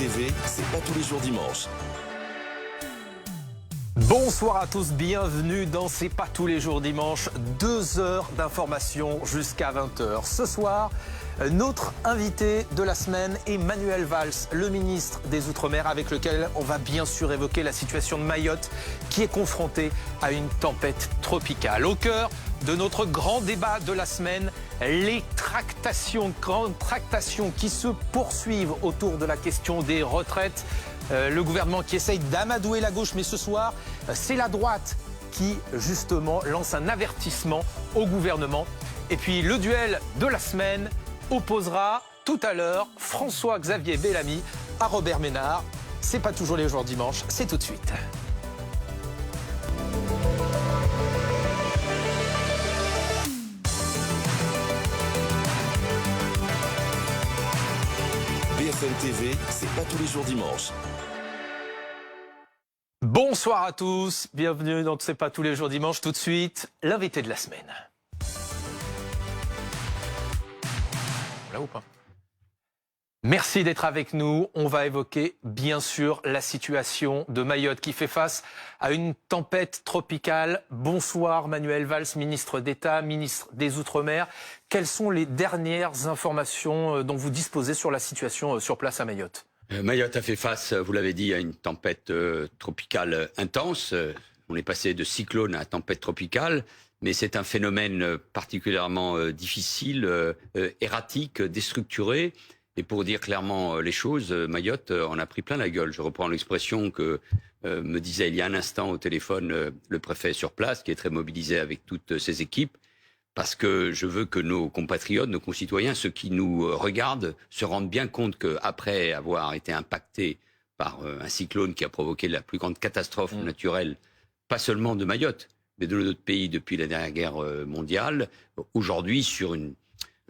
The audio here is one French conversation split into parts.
TV, c'est pas tous les jours dimanche. Bonsoir à tous, bienvenue dans C'est pas tous les jours dimanche, 2 heures d'information jusqu'à 20h. Ce soir, notre invité de la semaine est Manuel Valls, le ministre des Outre-mer, avec lequel on va bien sûr évoquer la situation de Mayotte qui est confrontée à une tempête tropicale. Au cœur de notre grand débat de la semaine, les grandes tractations qui se poursuivent autour de la question des retraites. Le gouvernement qui essaye d'amadouer la gauche, mais ce soir, c'est la droite qui, justement, lance un avertissement au gouvernement. Et puis, le duel de la semaine opposera tout à l'heure François-Xavier Bellamy à Robert Ménard. C'est pas toujours les jours dimanche, c'est tout de suite. BFM TV, c'est pas tous les jours dimanche. Bonsoir à tous, bienvenue dans C'est pas tous les jours dimanche. Tout de suite, l'invité de la semaine. Là ou pas ? Merci d'être avec nous. On va évoquer bien sûr la situation de Mayotte qui fait face à une tempête tropicale. Bonsoir Manuel Valls, ministre d'État, ministre des Outre-mer. Quelles sont les dernières informations dont vous disposez sur la situation sur place à Mayotte ? Mayotte a fait face, vous l'avez dit, à une tempête tropicale intense. On est passé de cyclone à tempête tropicale, mais c'est un phénomène particulièrement difficile, erratique, déstructuré. Et pour dire clairement les choses, Mayotte en a pris plein la gueule. Je reprends l'expression que me disait il y a un instant au téléphone le préfet sur place, qui est très mobilisé avec toutes ses équipes. Parce que je veux que nos compatriotes, nos concitoyens, ceux qui nous regardent, se rendent bien compte qu'après avoir été impactés par un cyclone qui a provoqué la plus grande catastrophe naturelle, pas seulement de Mayotte, mais de notre pays depuis la dernière guerre mondiale, aujourd'hui sur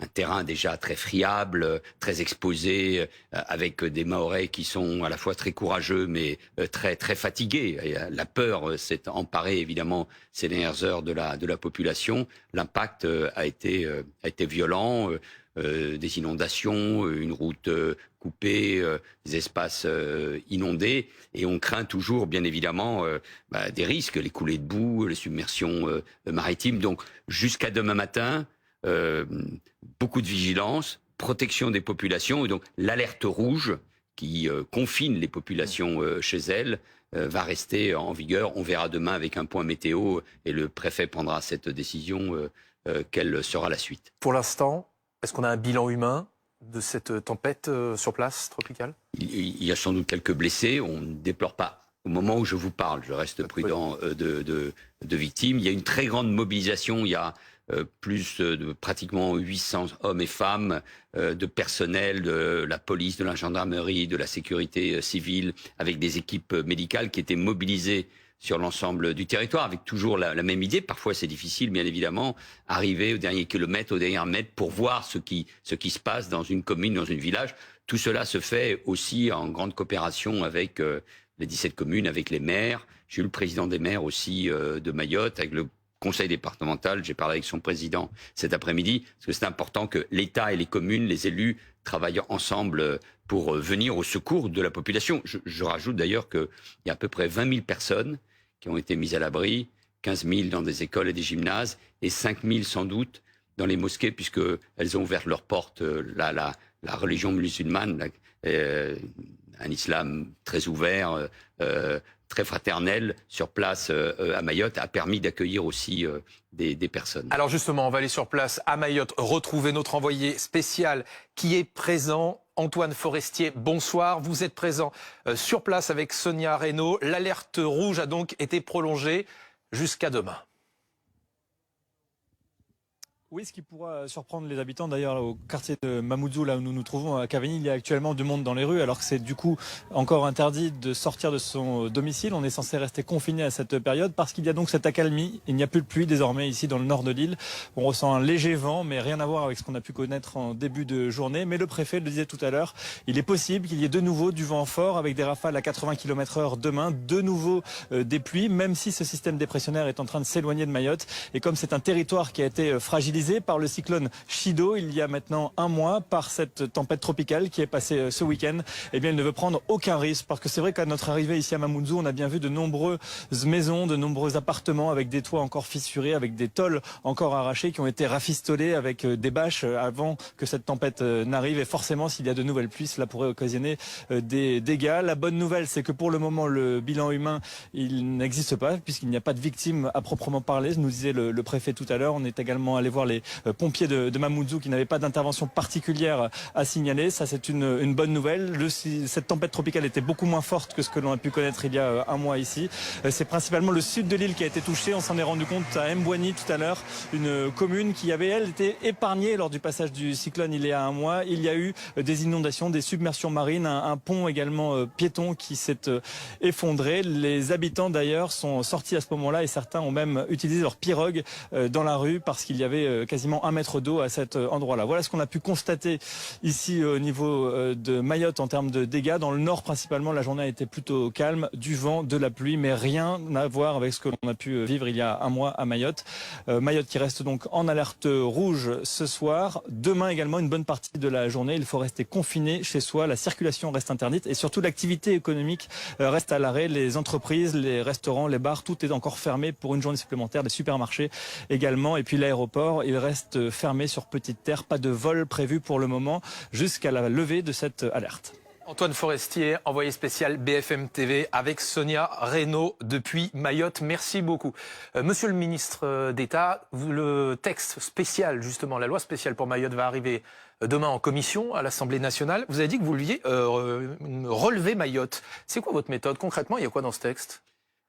un terrain déjà très friable, très exposé, avec des Mahorais qui sont à la fois très courageux, mais très très fatigués. La peur s'est emparée évidemment ces dernières heures de la population. L'impact a été violent, des inondations, une route coupée, des espaces inondés, et on craint toujours bien évidemment des risques, les coulées de boue, les submersions maritimes. Donc jusqu'à demain matin, beaucoup de vigilance, protection des populations, et donc l'alerte rouge qui confine les populations chez elles va rester en vigueur. On verra demain avec un point météo et le préfet prendra cette décision, quelle sera la suite. Pour l'instant, est-ce qu'on a un bilan humain de cette tempête sur place tropicale ? Il y a sans doute quelques blessés, on ne déplore pas. Au moment où je vous parle, je reste prudent de victimes. Il y a une très grande mobilisation, il y a plus de pratiquement 800 hommes et femmes de personnel de la police, de la gendarmerie, de la sécurité civile, avec des équipes médicales qui étaient mobilisées sur l'ensemble du territoire, avec toujours la même idée. Parfois c'est difficile, bien évidemment, arriver au dernier kilomètre, au dernier mètre, pour voir ce qui se passe dans une commune, dans un village. Tout cela se fait aussi en grande coopération avec les 17 communes, avec les maires. J'ai eu le président des maires aussi de Mayotte, avec le conseil départemental, j'ai parlé avec son président cet après-midi, parce que c'est important que l'État et les communes, les élus, travaillent ensemble pour venir au secours de la population. Je rajoute d'ailleurs qu'il y a à peu près 20 000 personnes qui ont été mises à l'abri, 15 000 dans des écoles et des gymnases, et 5 000 sans doute dans les mosquées, puisqu'elles ont ouvert leurs portes. La religion musulmane, un islam très ouvert, très fraternel sur place à Mayotte, a permis d'accueillir aussi des personnes. Alors justement, on va aller sur place à Mayotte, retrouver notre envoyé spécial qui est présent, Antoine Forestier. Bonsoir, vous êtes présent sur place avec Sonia Reynaud. L'alerte rouge a donc été prolongée jusqu'à demain. Oui, ce qui pourra surprendre les habitants, d'ailleurs au quartier de Mamoudzou, là où nous nous trouvons à Cavigny, il y a actuellement du monde dans les rues, alors que c'est du coup encore interdit de sortir de son domicile. On est censé rester confiné à cette période parce qu'il y a donc cette accalmie. Il n'y a plus de pluie désormais ici dans le nord de l'île. On ressent un léger vent, mais rien à voir avec ce qu'on a pu connaître en début de journée. Mais le préfet le disait tout à l'heure, il est possible qu'il y ait de nouveau du vent fort avec des rafales à 80 km/h demain, de nouveau des pluies, même si ce système dépressionnaire est en train de s'éloigner de Mayotte. Et comme c'est un territoire qui a été fragilisé déstabilisé par le cyclone Chido il y a maintenant un mois, par cette tempête tropicale qui est passée ce week-end. Eh bien, il ne veut prendre aucun risque parce que c'est vrai qu'à notre arrivée ici à Mamoudzou, on a bien vu de nombreuses maisons, de nombreux appartements avec des toits encore fissurés, avec des tôles encore arrachées qui ont été rafistolées avec des bâches avant que cette tempête n'arrive. Et forcément, s'il y a de nouvelles pluies, cela pourrait occasionner des dégâts. La bonne nouvelle, c'est que pour le moment, le bilan humain, il n'existe pas puisqu'il n'y a pas de victimes à proprement parler, nous disait le préfet tout à l'heure. On est également allé voir les pompiers de Mamoudzou qui n'avaient pas d'intervention particulière à signaler. Ça, c'est une bonne nouvelle. Cette tempête tropicale était beaucoup moins forte que ce que l'on a pu connaître il y a un mois ici. C'est principalement le sud de l'île qui a été touché. On s'en est rendu compte à Mbouani tout à l'heure, une commune qui avait, elle, été épargnée lors du passage du cyclone il y a un mois. Il y a eu des inondations, des submersions marines, un pont également piéton qui s'est effondré. Les habitants d'ailleurs sont sortis à ce moment-là et certains ont même utilisé leur pirogue dans la rue parce qu'il y avait quasiment 1 mètre d'eau à cet endroit-là. Voilà ce qu'on a pu constater ici au niveau de Mayotte en termes de dégâts. Dans le nord principalement, la journée a été plutôt calme, du vent, de la pluie, mais rien à voir avec ce que l'on a pu vivre il y a un mois à Mayotte. Mayotte qui reste donc en alerte rouge ce soir. Demain également, une bonne partie de la journée, il faut rester confiné chez soi. La circulation reste interdite et surtout l'activité économique reste à l'arrêt. Les entreprises, les restaurants, les bars, tout est encore fermé pour une journée supplémentaire. Les supermarchés également. Et puis l'aéroport, il reste fermé sur Petite Terre. Pas de vol prévu pour le moment jusqu'à la levée de cette alerte. Antoine Forestier, envoyé spécial BFM TV avec Sonia Reynaud depuis Mayotte. Merci beaucoup. Monsieur le ministre d'État, le texte spécial, justement, la loi spéciale pour Mayotte va arriver demain en commission à l'Assemblée nationale. Vous avez dit que vous vouliez relever Mayotte. C'est quoi votre méthode? Concrètement, il y a quoi dans ce texte?